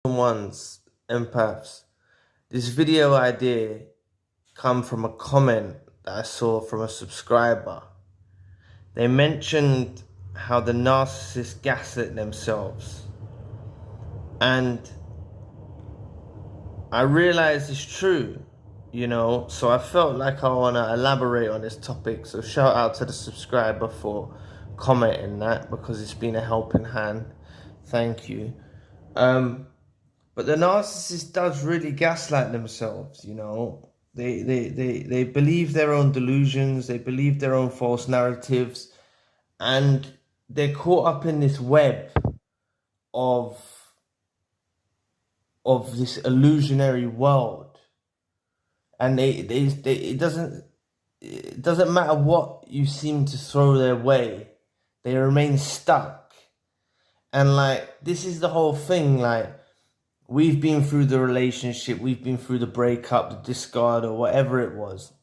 Ones, empaths. This video idea come from a comment that I saw from a subscriber. They mentioned how the narcissists gaslit themselves, and I realized it's true, so I felt like I want to elaborate on this topic. So shout out to the subscriber for commenting that, because it's been a helping hand. Thank you. But the narcissist does really gaslight themselves, They believe their own delusions, they believe their own false narratives, and they're caught up in this web of this illusionary world. And it doesn't matter what you seem to throw their way, they remain stuck. And this is the whole thing, we've been through the relationship, we've been through the breakup, the discard, or whatever it was.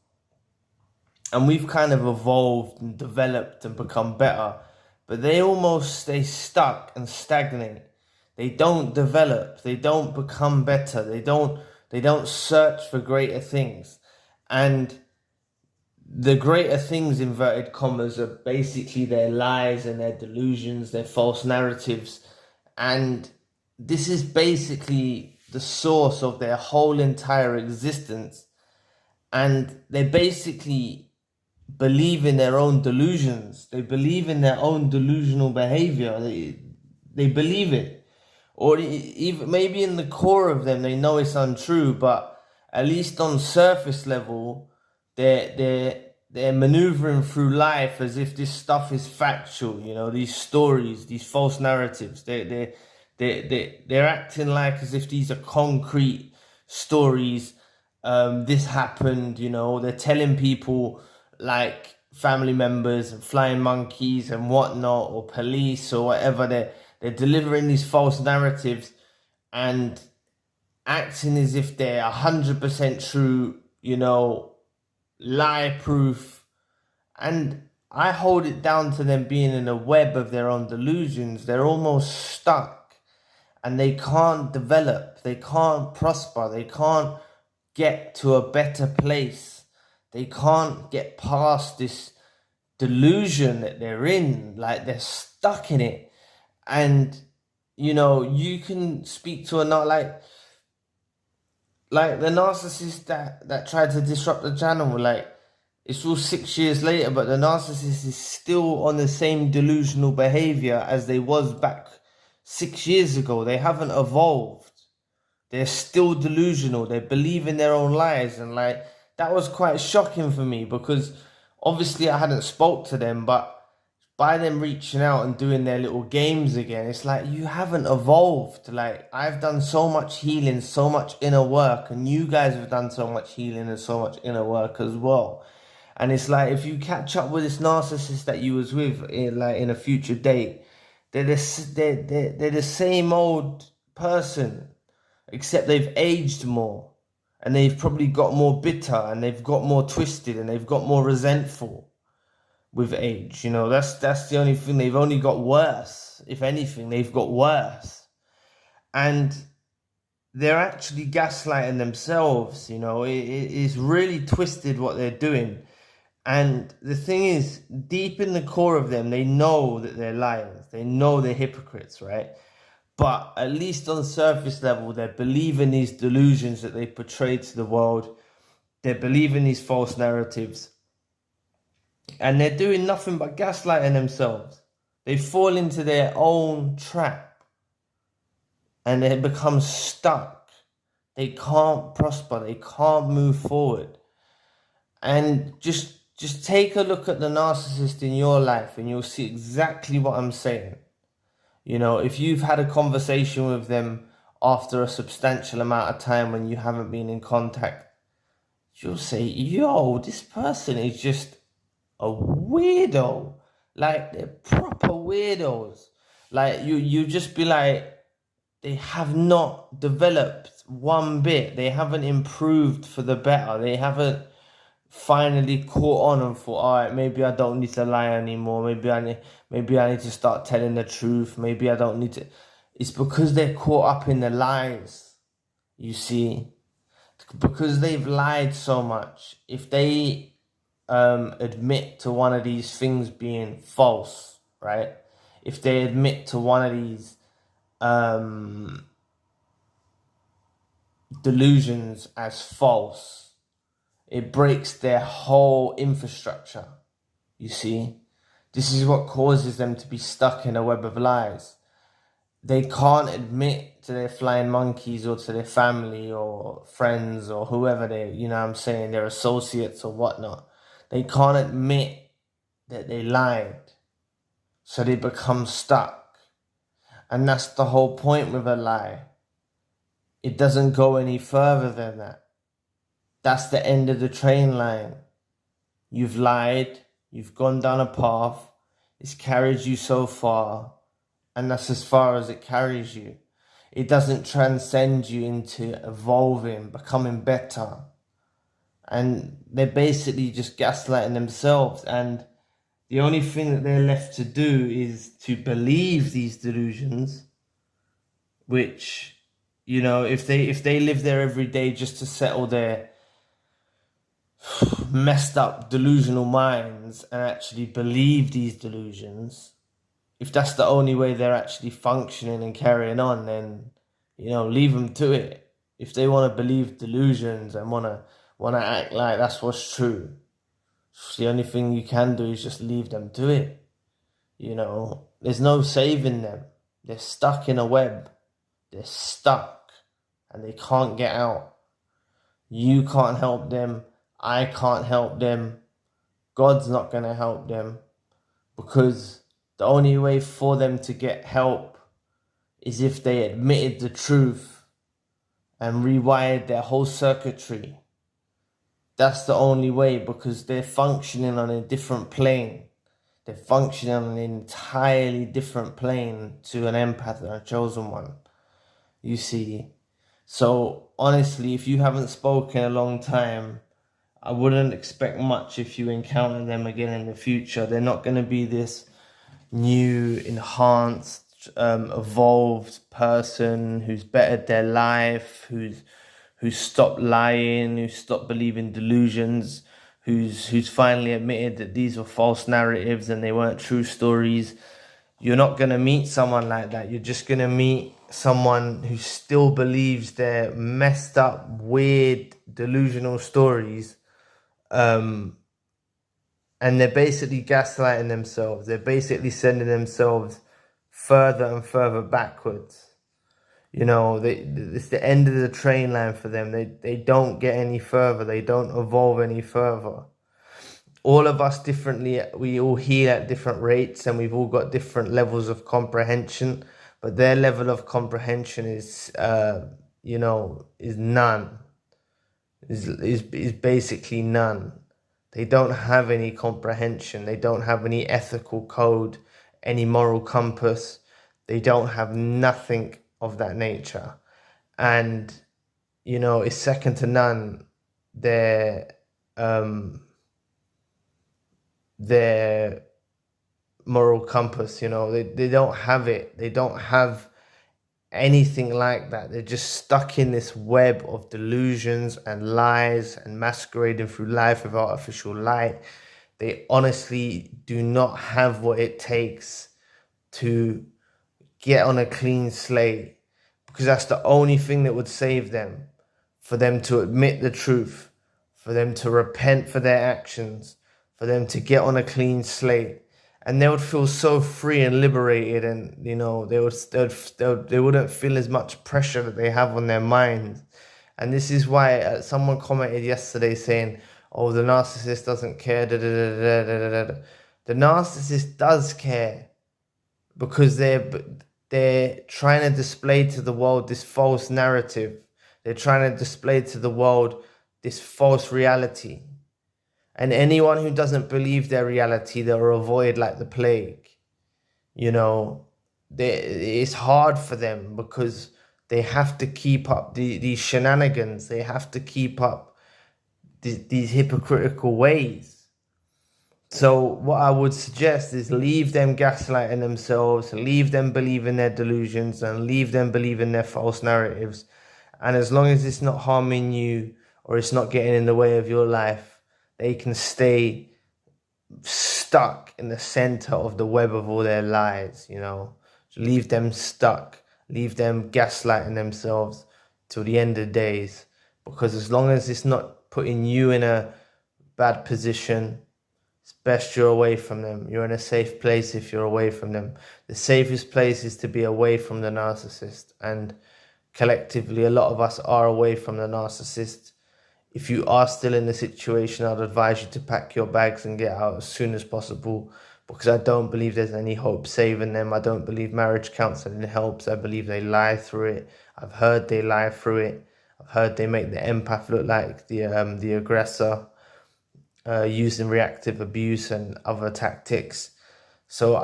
And we've kind of evolved and developed and become better. But they almost stay stuck and stagnate. They don't develop. They don't become better. They don't search for greater things. And the greater things, inverted commas, are basically their lies and their delusions, their false narratives. And this is basically the source of their whole entire existence. And they basically believe in their own delusions. They believe in their own delusional behavior. They believe it. Or even maybe in the core of them, they know it's untrue, but at least on surface level, they're maneuvering through life as if this stuff is factual, these stories, these false narratives. They're acting like as if these are concrete stories. This happened, they're telling people, like family members and flying monkeys and whatnot, or police or whatever. They're delivering these false narratives and acting as if they're 100% true, lie proof. And I hold it down to them being in a web of their own delusions. They're almost stuck. And they can't develop, they can't prosper, they can't get to a better place. They can't get past this delusion that they're in, they're stuck in it. And, you can speak to like the narcissist that tried to disrupt the channel, it's all 6 years later, but the narcissist is still on the same delusional behavior as they was back 6 years ago. They haven't evolved. They're still delusional. They believe in their own lies. And that was quite shocking for me, because obviously I hadn't spoke to them, but by them reaching out and doing their little games again, it's you haven't evolved. I've done so much healing, so much inner work, and you guys have done so much healing and so much inner work as well. And it's if you catch up with this narcissist that you was with in a future date, they're the same old person, except they've aged more, and they've probably got more bitter, and they've got more twisted, and they've got more resentful with age. That's the only thing. They've only got worse. If anything, they've got worse. And they're actually gaslighting themselves. It is really twisted what they're doing. And the thing is, deep in the core of them, they know that they're liars. They know they're hypocrites, right? But at least on the surface level, they're believing these delusions that they portray to the world. They're believing these false narratives. And they're doing nothing but gaslighting themselves. They fall into their own trap. And they become stuck. They can't prosper. They can't move forward. And just take a look at the narcissist in your life, and you'll see exactly what I'm saying. If you've had a conversation with them after a substantial amount of time when you haven't been in contact, you'll say, yo, this person is just a weirdo. They're proper weirdos. You just be they have not developed one bit. They haven't improved for the better. They haven't finally caught on and thought, all right, maybe I don't need to lie anymore. Maybe I need to start telling the truth. Maybe I don't need to. It's because they're caught up in the lies, you see. Because they've lied so much, if they admit to one of these things being false, right? If they admit to one of these delusions as false, it breaks their whole infrastructure, you see. This is what causes them to be stuck in a web of lies. They can't admit to their flying monkeys or to their family or friends or whoever they, you know what I'm saying, their associates or whatnot. They can't admit that they lied. So they become stuck. And that's the whole point with a lie. It doesn't go any further than that. That's the end of the train line. You've lied. You've gone down a path. It's carried you so far. And that's as far as it carries you. It doesn't transcend you into evolving, becoming better. And they're basically just gaslighting themselves. And the only thing that they're left to do is to believe these delusions, which, you know, if they live there every day just to settle their messed up delusional minds and actually believe these delusions, if that's the only way they're actually functioning and carrying on, then, you know, leave them to it. If they want to believe delusions and want to act like that's what's true, the only thing you can do is just leave them to it. You know, there's no saving them. They're stuck in a web. They're stuck and they can't get out. You can't help them. I can't help them. God's not going to help them, because the only way for them to get help is if they admitted the truth and rewired their whole circuitry. That's the only way, because they're functioning on a different plane. They're functioning on an entirely different plane to an empath or a chosen one, you see. So honestly, if you haven't spoken in a long time, I wouldn't expect much if you encounter them again in the future. They're not going to be this new, enhanced, evolved person who's bettered their life, who's stopped lying, who's stopped believing delusions, who's finally admitted that these were false narratives and they weren't true stories. You're not going to meet someone like that. You're just going to meet someone who still believes their messed up, weird, delusional stories. And they're basically gaslighting themselves. They're basically sending themselves further and further backwards. You know, it's the end of the train line for them. They don't get any further. They don't evolve any further. All of us differently, we all heal at different rates and we've all got different levels of comprehension. But their level of comprehension is, you know, is none. Is basically none. They don't have any comprehension. They don't have any ethical code, any moral compass. They don't have nothing of that nature. And, you know, it's second to none. Their moral compass, you know, they don't have it. They don't have anything like that. They're just stuck in this web of delusions and lies and masquerading through life with artificial light. They honestly do not have what it takes to get on a clean slate, because that's the only thing that would save them, for them to admit the truth, for them to repent for their actions, for them to get on a clean slate. And they would feel so free and liberated, and, you know, they wouldn't feel as much pressure that they have on their minds. And this is why someone commented yesterday saying, "Oh, the narcissist doesn't care." The narcissist does care, because they're trying to display to the world this false narrative. They're trying to display to the world this false reality. And anyone who doesn't believe their reality, they'll avoid like the plague. You know, it's hard for them, because they have to keep up these shenanigans. They have to keep up these hypocritical ways. So what I would suggest is leave them gaslighting themselves, leave them believing their delusions, and leave them believing their false narratives. And as long as it's not harming you or it's not getting in the way of your life, they can stay stuck in the center of the web of all their lies, you know. So leave them stuck, leave them gaslighting themselves till the end of days. Because as long as it's not putting you in a bad position, it's best you're away from them. You're in a safe place if you're away from them. The safest place is to be away from the narcissist. And collectively, a lot of us are away from the narcissist. If you are still in the situation, I'd advise you to pack your bags and get out as soon as possible, because I don't believe there's any hope saving them. I don't believe marriage counseling helps. I believe they lie through it. I've heard they lie through it. I've heard they make the empath look like the aggressor, using reactive abuse and other tactics. So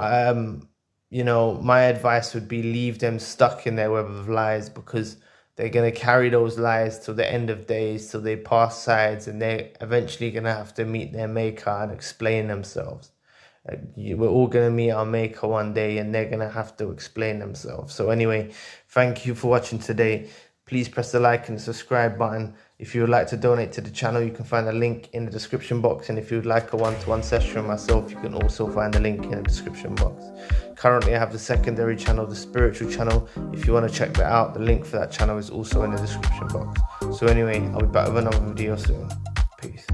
you know, my advice would be leave them stuck in their web of lies, because they're going to carry those lies till the end of days, till they pass sides, and they're eventually going to have to meet their maker and explain themselves. We're all going to meet our maker one day, and they're going to have to explain themselves. So anyway, thank you for watching today. Please press the like and subscribe button. If you would like to donate to the channel, you can find a link in the description box. And if you would like a one-to-one session with myself, you can also find the link in the description box. Currently, I have the secondary channel, the spiritual channel. If you want to check that out, the link for that channel is also in the description box. So anyway, I'll be back with another video soon. Peace.